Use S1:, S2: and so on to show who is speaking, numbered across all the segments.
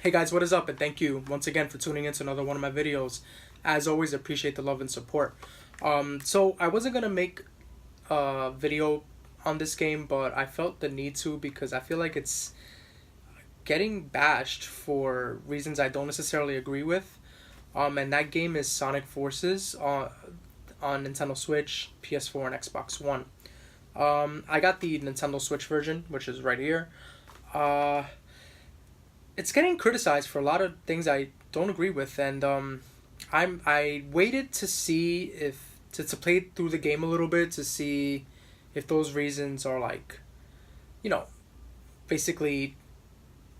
S1: Hey guys, what is up? And thank you once again for tuning in to another one of my videos. As always, appreciate the love and support. So I wasn't gonna make a video on this game, but I felt the need to because I feel like it's getting bashed for reasons I don't necessarily agree with. And that game is Sonic Forces on Nintendo Switch, PS4, and Xbox One. I got the Nintendo Switch version, which is right here. Uh, it's getting criticized for a lot of things I don't agree with, and I waited to see if to play through the game a little bit to see if those reasons are like, you know, basically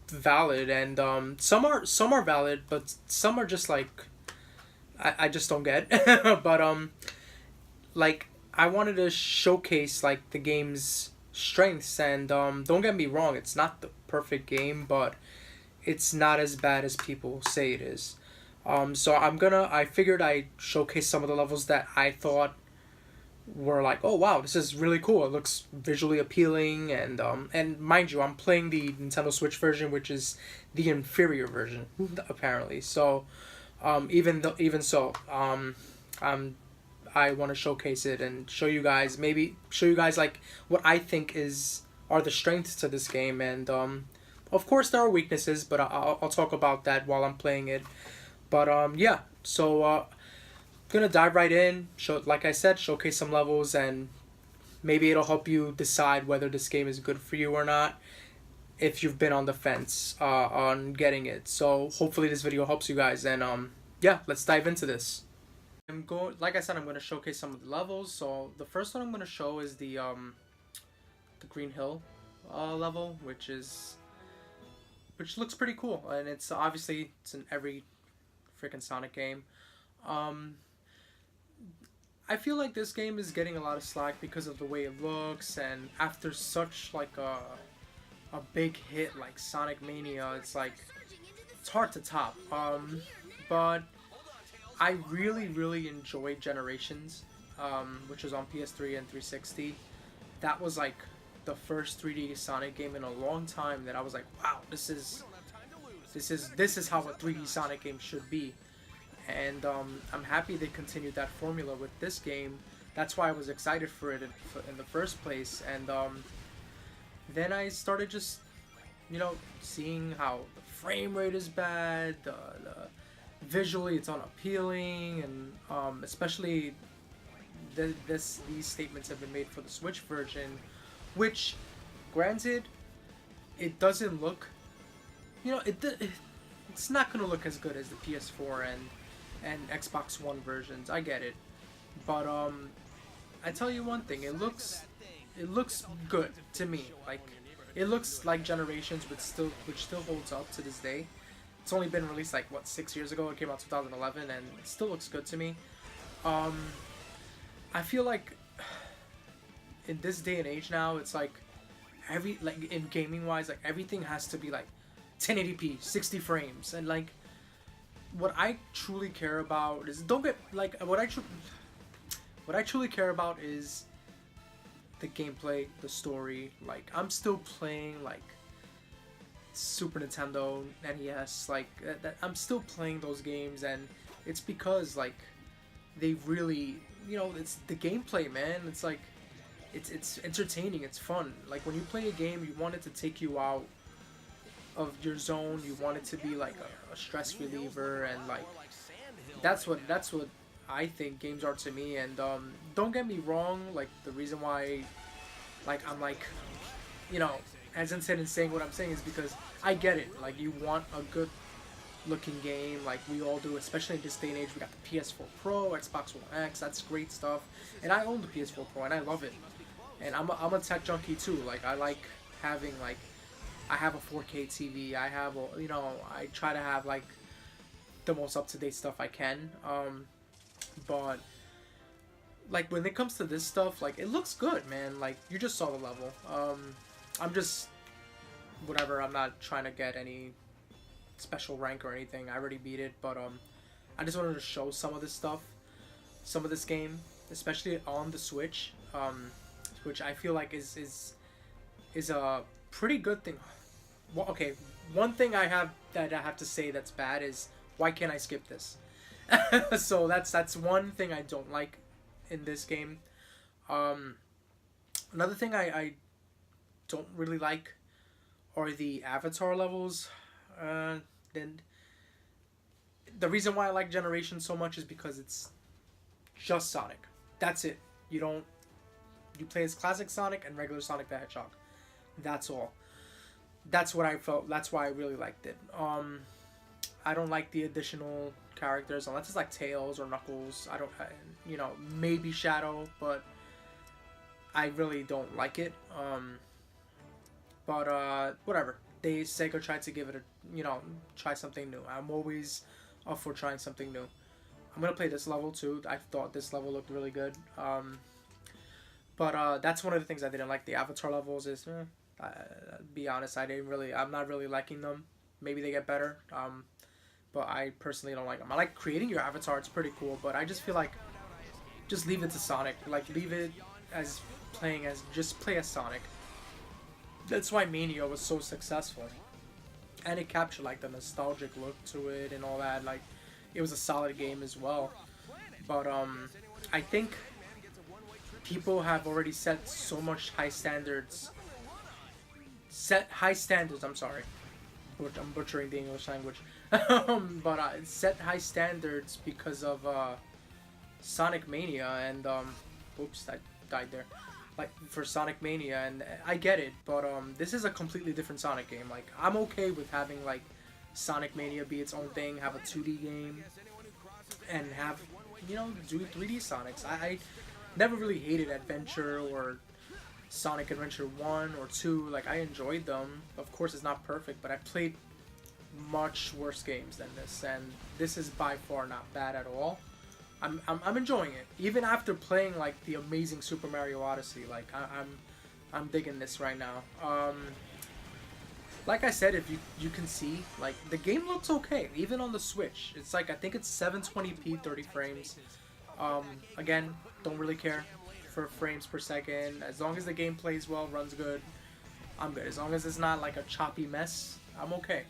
S1: valid, and some are valid, but some are just like I just don't get. But like I wanted to showcase like the game's strengths, and don't get me wrong, it's not the perfect game, but it's not as bad as people say it is. So I figured I'd showcase some of the levels that I thought were like, oh wow, this is really cool. It looks visually appealing, and mind you, I'm playing the Nintendo Switch version, which is the inferior version apparently. So, even so, I want to showcase it and show you guys like what I think is are the strengths to this game, and of course there are weaknesses, but I'll talk about that while I'm playing it. But yeah, so gonna dive right in. Show like I said, showcase some levels, and maybe it'll help you decide whether this game is good for you or not. If you've been on the fence on getting it, so hopefully this video helps you guys. And yeah, let's dive into this. Like I said, I'm gonna showcase some of the levels. So the first one I'm gonna show is the Green Hill level, which looks pretty cool, and it's obviously it's in every freaking Sonic game. Um, I feel like this game is getting a lot of slack because of the way it looks, and after such like a big hit like Sonic Mania, it's like it's hard to top. But I really enjoyed Generations, which was on PS3 and 360. That was like the first 3D Sonic game in a long time that I was like, wow, this is how a 3D Sonic game should be. And I'm happy they continued that formula with this game. That's why I was excited for it in the first place. And then I started just, seeing how the frame rate is bad, the visually it's unappealing, and especially these statements have been made for the Switch version, which, granted, it doesn't look, it's not gonna look as good as the PS4 and Xbox One versions. I get it, but I tell you one thing, it looks good to me. Like it looks like Generations, which still holds up to this day. It's only been released like what 6 years ago. It came out 2011, and it still looks good to me. Um, I feel like in this day and age now, it's like in gaming wise, like everything has to be like 1080p, 60 frames, and like what I truly care about is don't get like what I truly care about is the gameplay, the story. Like I'm still playing like Super Nintendo, NES, like I'm still playing those games, and it's because like they really, it's the gameplay, man. It's like it's entertaining, it's fun. Like when you play a game, you want it to take you out of your zone. You want it to be like a stress reliever, and like that's what I think games are to me. And don't get me wrong, like the reason why like I'm like hesitant in saying what I'm saying is because I get it. Like you want a good looking game, like we all do, especially in this day and age. We got the PS4 Pro, Xbox One X, that's great stuff, and I own the PS4 Pro and I love it. And I'm a tech junkie too. Like I like having like I have a 4K TV. I have I try to have like the most up to date stuff I can. But like when it comes to this stuff, like it looks good, man. Like you just saw the level. I'm just whatever. I'm not trying to get any special rank or anything. I already beat it, but I just wanted to show some of this stuff, some of this game, especially on the Switch, which I feel like is a pretty good thing. Well, okay, one thing I have that I have to say that's bad is why can't I skip this? So that's one thing I don't like in this game. Um, Another thing I don't really like are the avatar levels. Then the reason why I like Generation so much is because it's just Sonic. That's it. You don't you play as classic Sonic and regular Sonic the Hedgehog. That's all. That's what I felt. That's why I really liked it. I don't like the additional characters unless it's like Tails or Knuckles. I don't, maybe Shadow, but I really don't like it. But whatever. Sega tried to give it try something new. I'm always up for trying something new. I'm gonna play this level too. I thought this level looked really good. But that's one of the things I didn't like. The Avatar levels is, be honest, I'm not really liking them. Maybe they get better. But I personally don't like them. I like creating your avatar. It's pretty cool. But I just feel like, just leave it to Sonic. Like, leave it as just play as Sonic. That's why Mania was so successful. And it captured, like, the nostalgic look to it and all that. Like, it was a solid game as well. But, I think people have already set so much high standards. I'm sorry. I'm butchering the English language. But set high standards because of Sonic Mania and oops, I died there. Like for Sonic Mania, and I get it, but this is a completely different Sonic game. Like I'm okay with having like Sonic Mania be its own thing, have a 2D game, and have do 3D Sonics. I never really hated Adventure or Sonic Adventure 1 or 2. Like I enjoyed them. Of course, it's not perfect, but I played much worse games than this, and this is by far not bad at all. I'm enjoying it even after playing like the amazing Super Mario Odyssey. Like I'm digging this right now. Like I said, if you can see, like the game looks okay even on the Switch. It's like I think it's 720p 30 frames. Again, don't really care for frames per second. As long as the game plays well, runs good, I'm good. As long as it's not like a choppy mess, I'm okay.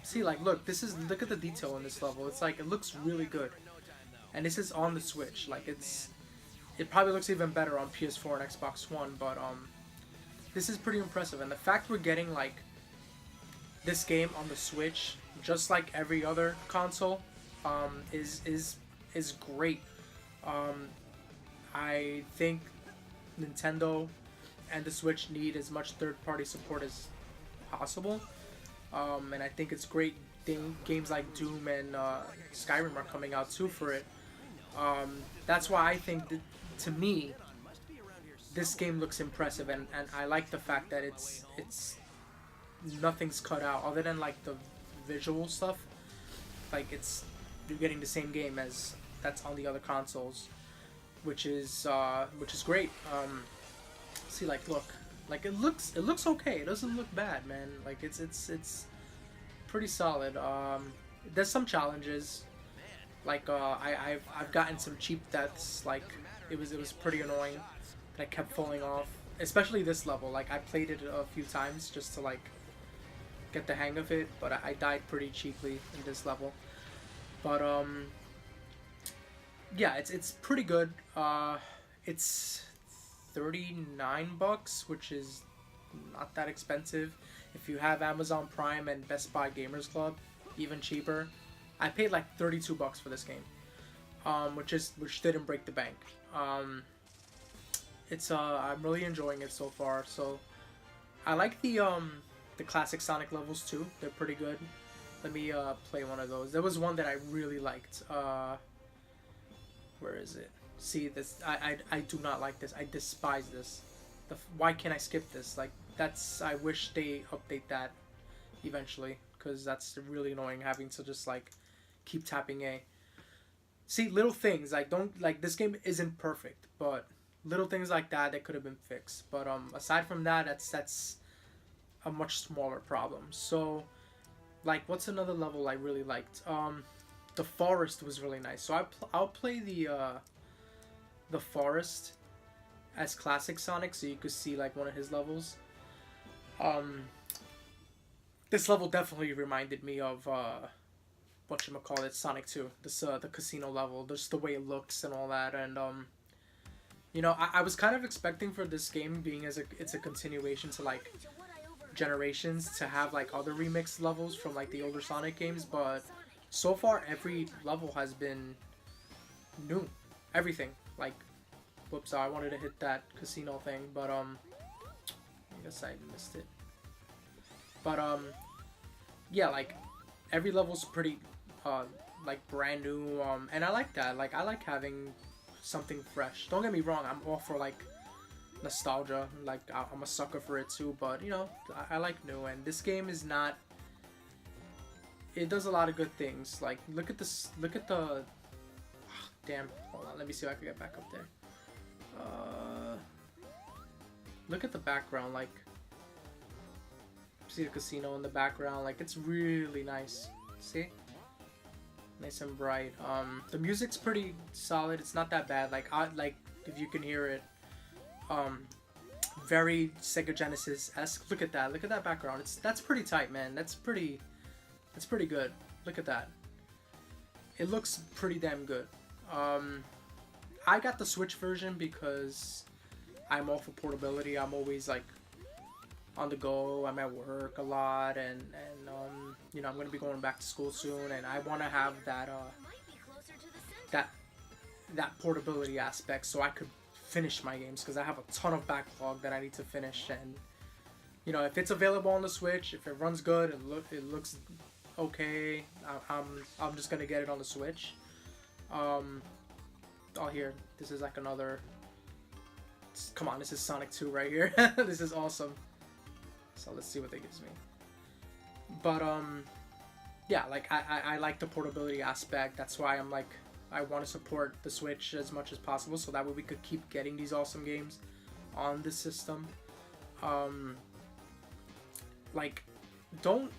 S1: See, like, look at the detail in this level. It's like, it looks really good. And this is on the Switch. Like, it probably looks even better on PS4 and Xbox One, but, this is pretty impressive. And the fact we're getting, like, this game on the Switch, just like every other console, is great. I think Nintendo and the Switch need as much third-party support as possible. And I think it's great games like Doom and Skyrim are coming out too for it. That's why I think that, to me, this game looks impressive, and I like the fact that it's nothing's cut out other than like the visual stuff. Like you're getting the same game as that's on the other consoles, which is great. See, like, look. Like it looks okay. It doesn't look bad, man. Like it's pretty solid. There's some challenges. Like I've gotten some cheap deaths. Like it was pretty annoying that I kept falling off. Especially this level. Like I played it a few times just to like get the hang of it, but I died pretty cheaply in this level. But yeah, it's pretty good. It's $39, which is not that expensive. If you have Amazon Prime and Best Buy Gamers Club, even cheaper. I paid like $32 for this game, which didn't break the bank. I'm really enjoying it so far. So I like the classic Sonic levels too. They're pretty good. Let me play one of those. There was one that I really liked. Where is it? See this? I do not like this. I despise this. Why can't I skip this? Like I wish they update that eventually, because that's really annoying having to just like keep tapping A. See, little things like this game isn't perfect, but little things like that could have been fixed. But aside from that, that's a much smaller problem. So like, what's another level I really liked? The forest was really nice. So I'll play the forest as classic Sonic, so you could see like one of his levels. This level definitely reminded me of whatchamacallit, Sonic 2. This the casino level, just the way it looks and all that. And you know, I was kind of expecting for this game, being as it's a continuation to like Generations, to have like other remix levels from like the older Sonic games, but so far every level has been new. Everything. Like, whoops, I wanted to hit that casino thing, but I guess I missed it. But yeah, like every level's pretty like brand new, and I like that. Like, I like having something fresh. Don't get me wrong, I'm all for like nostalgia. Like, I'm a sucker for it too, but you know, I like new, and this game is not, it does a lot of good things. Like, look at this, look at the damn, hold on, let me see if I can get back up there. Look at the background, like, see the casino in the background, like, it's really nice. See? Nice and bright. The music's pretty solid, it's not that bad. Like, if you can hear it, very Sega Genesis-esque. Look at that background. That's pretty tight, man. That's pretty good. Look at that. It looks pretty damn good. I got the Switch version because I'm all for portability. I'm always like on the go. I'm at work a lot, and you know, I'm gonna be going back to school soon, and I want to have that that portability aspect, so I could finish my games, because I have a ton of backlog that I need to finish. And you know, if it's available on the Switch, if it runs good and it looks okay, I'm just gonna get it on the Switch. Oh, here, this is like another, come on, this is Sonic 2 right here. This is awesome. So let's see what that gives me. But yeah, like I like the portability aspect. That's why I'm like, I want to support the Switch as much as possible, so that way we could keep getting these awesome games on the system. Like, don't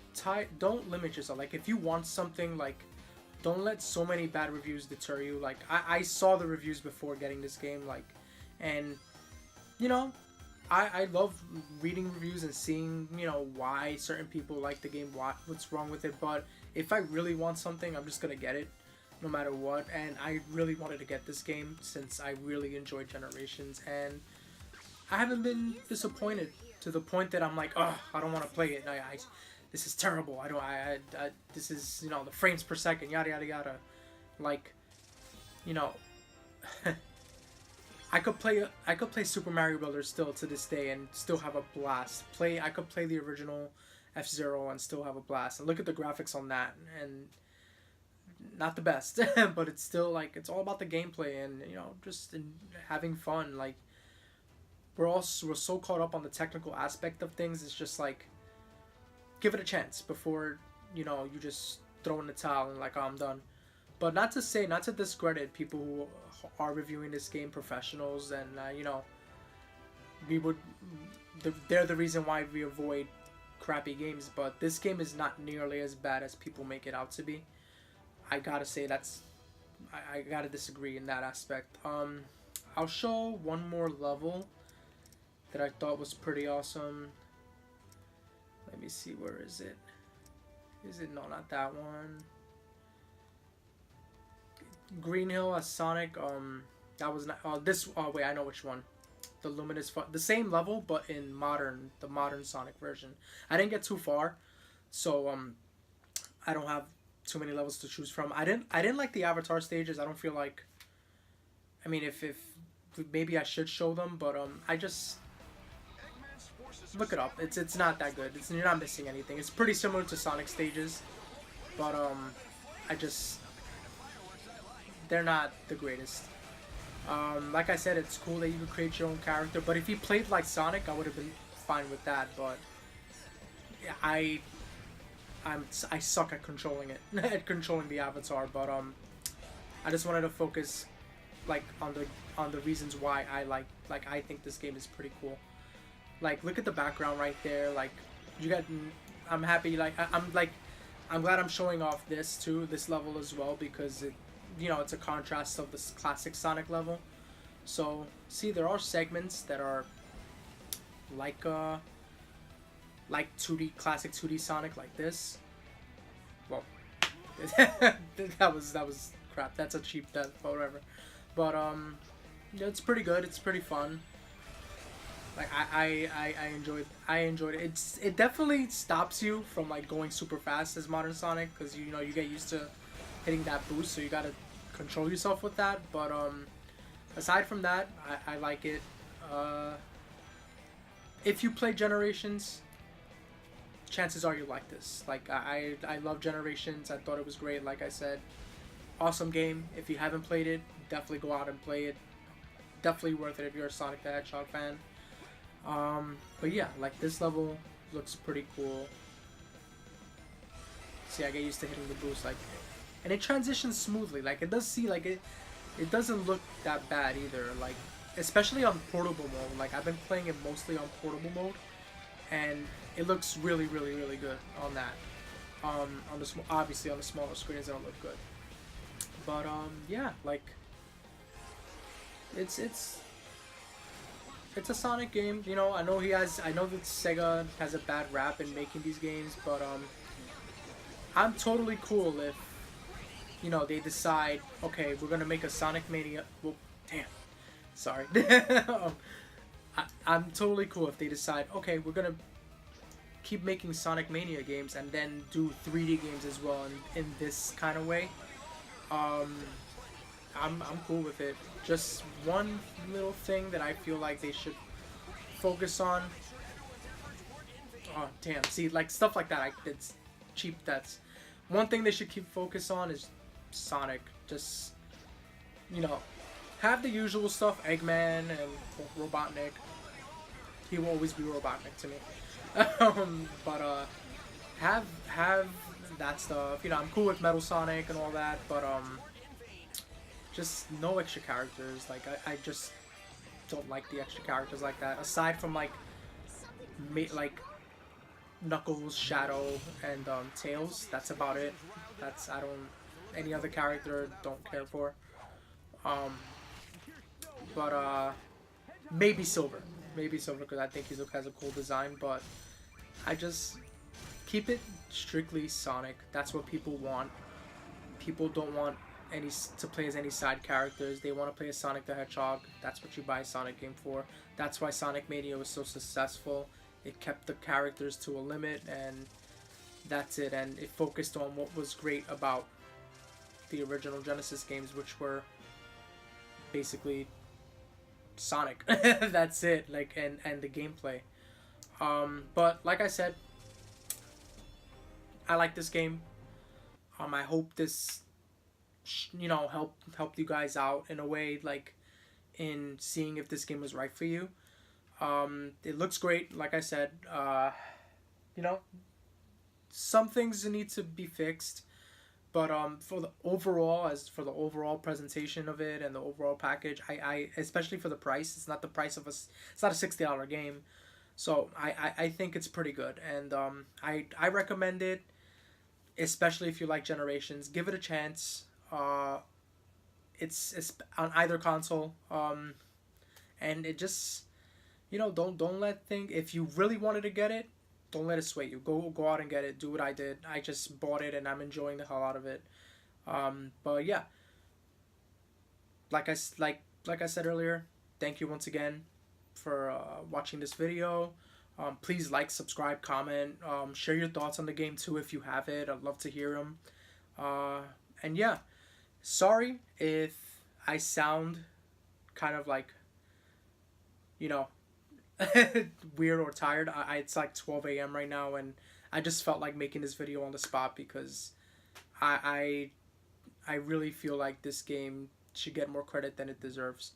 S1: limit yourself. Like, if you want something, like, don't let so many bad reviews deter you. Like, I saw the reviews before getting this game, like, and you know, I love reading reviews and seeing, you know, why certain people like the game, what's wrong with it. But if I really want something, I'm just gonna get it no matter what. And I really wanted to get this game since I really enjoyed Generations, and I haven't been disappointed to the point that I'm like, oh, I don't want to play it. This is terrible. This is, you know, the frames per second, yada yada yada. Like, you know, I could play Super Mario Brothers still to this day and still have a blast. I could play the original F-Zero and still have a blast. And look at the graphics on that, and not the best, but it's still like, it's all about the gameplay and, you know, just having fun. Like, we're so caught up on the technical aspect of things. It's just like, give it a chance before, you know, you just throw in the towel and like, oh, I'm done. But not to discredit people who are reviewing this game, professionals, and you know, they're the reason why we avoid crappy games. But this game is not nearly as bad as people make it out to be. I gotta say, I gotta disagree in that aspect. I'll show one more level that I thought was pretty awesome. Let me see, where is it? No, not that one. Green Hill as Sonic, that was not, wait, I know which one. The Luminous, the same level, but in the modern Sonic version. I didn't get too far, so, I don't have too many levels to choose from. I didn't like the Avatar stages. I don't feel like, I mean, if maybe I should show them, but, I just, look it up. It's not that good. You're not missing anything. It's pretty similar to Sonic stages, but, they're not the greatest. Like I said, it's cool that you can create your own character, but if you played like Sonic, I would have been fine with that. But I suck at controlling it, at controlling the Avatar. But I just wanted to focus like on the reasons why I think this game is pretty cool. Like, look at the background right there. Like, you got. I'm happy. Like, I'm glad I'm showing off this level as well, because it, you know, it's a contrast of this classic Sonic level. So, see, there are segments that are like like 2D classic 2D Sonic like this. Well, that was crap. That's a cheap death, but whatever. But yeah, it's pretty good. It's pretty fun. Like I enjoyed it. It definitely stops you from like going super fast as Modern Sonic, because you know you get used to hitting that boost, so you gotta control yourself with that. But aside from that, I like it. Uh, if you play Generations, chances are you like this. Like I love Generations. I thought it was great. Like I said, awesome game. If you haven't played it, definitely go out and play it. Definitely worth it if you're a Sonic the Hedgehog fan. But yeah, like this level looks pretty cool. See, I get used to hitting the boost, like, and it transitions smoothly. Like it does see, like it doesn't look that bad either. Like, especially on portable mode. Like I've been playing it mostly on portable mode, and it looks really, really, really good on that. On the obviously on the smaller screens, it'll look good. But yeah, like it's it's a Sonic game. You know, I know he has. I know that Sega has a bad rap in making these games, but I'm totally cool if you know they decide, okay, we're gonna make a Sonic Mania. Well, damn, sorry. I'm totally cool if they decide, okay, we're gonna keep making Sonic Mania games and then do 3D games as well in this kind of way. Um, I'm cool with it. Just one little thing that I feel like they should focus on. Oh damn! See, like stuff like that. It's cheap. That's one thing they should keep focus on is Sonic. Just you know, have the usual stuff. Eggman and Robotnik. He will always be Robotnik to me. But have that stuff. You know, I'm cool with Metal Sonic and all that, but just no extra characters. Like I just don't like the extra characters like that. Aside from like like Knuckles, Shadow, and Tails. That's about it. I don't any other character don't care for. Um, but maybe Silver. Maybe Silver because I think he has a cool design. But I just keep it strictly Sonic. That's what people want. People don't want any to play as any side characters. They want to play as Sonic the Hedgehog. That's what you buy a Sonic game for. That's why Sonic Mania was so successful. It kept the characters to a limit, and that's it. And it focused on what was great about the original Genesis games, which were basically Sonic. That's it. Like and the gameplay. But like I said, I like this game. I hope this you know help you guys out in a way, like in seeing if this game was right for you. It looks great, like I said. You know, some things need to be fixed, but for the overall presentation of it and the overall package, I especially for the price, it's not the price of it's not a $60 game, so I think it's pretty good, and I recommend it, especially if you like Generations. Give it a chance. It's on either console, and it just you know don't let think if you really wanted to get it, don't let it sway you. Go out and get it. Do what I did. I just bought it and I'm enjoying the hell out of it. But yeah, like I said earlier, thank you once again for watching this video. Please like, subscribe, comment, share your thoughts on the game too if you have it. I'd love to hear them. And yeah, sorry if I sound kind of like, you know, weird or tired. It's like 12 a.m. right now, and I just felt like making this video on the spot because I really feel like this game should get more credit than it deserves.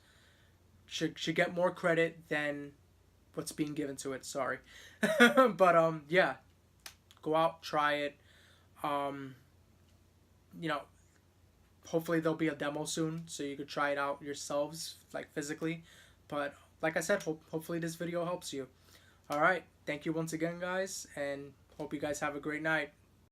S1: Should get more credit than what's being given to it. Sorry. But yeah, go out, try it. You know, hopefully there'll be a demo soon so you could try it out yourselves, like physically. But like I said, hopefully this video helps you. All right, thank you once again, guys, and hope you guys have a great night.